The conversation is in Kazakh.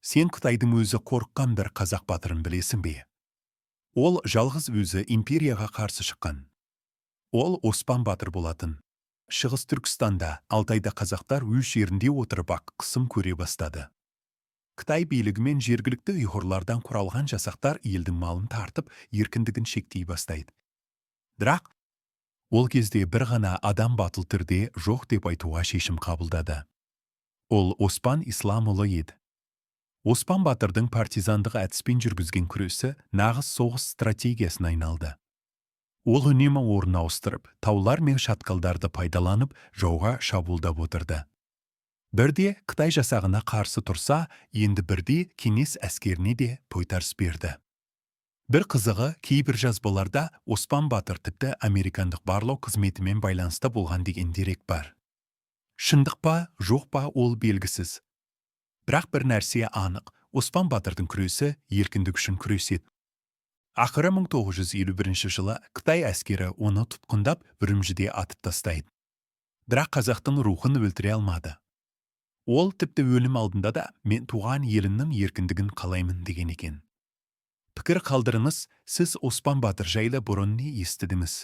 Сен Қытайдың өзі қорыққан бір қазақ батырын білесің бе? Ол жалғыз өзі империяға қарсы шыққан. Ол Оспан батыр болатын. Шығыс Түркістанда, Алтайда қазақтар өз жерінде отырып ақ қысым көре бастады. Қытай билігі мен жергілікті ұйғырлардан құралған жасақтар елдің малын тартып, еркіндігін шектей бастайды. Бірақ ол кезде бір ғана адам батыл түрде жоқ деп айтуға шешім қабылдады. Ол Оспан Исламұлы еді. Оспан батырдың партизандық әдіспен жүргізген күресі нағыз соғыс стратегиясына айналды. Ол үнемі орын ауыстырып, таулар мен шатқалдарды пайдаланып, жауға шабуылдап отырды. Бірде Қытай жасағына қарсы тұрса, енді бірде кеңес әскеріне де тойтарыс берді. Бір қызығы, кейбір жазбаларда Оспан батыр тіпті американдық барлау қызметімен байланысты болған деген дерек бар. Шындық па, жоқ па, ол белгісіз. Бірақ бір нәрсе анық, Оспан батырдың күресі еркіндік үшін күрес еді. Ақыры 1951 жылы Қытай әскері оны тұтқындап, Үрімжіде атып тастайды. Бірақ қазақтың рухын өлтіре алмады. Ол тіпті өлім алдында да мен туған елімнің еркіндігін қалаймын деген екен. Пікір қалдырыңыз, сіз Оспан батыр жайлы бұрын не естідіңіз?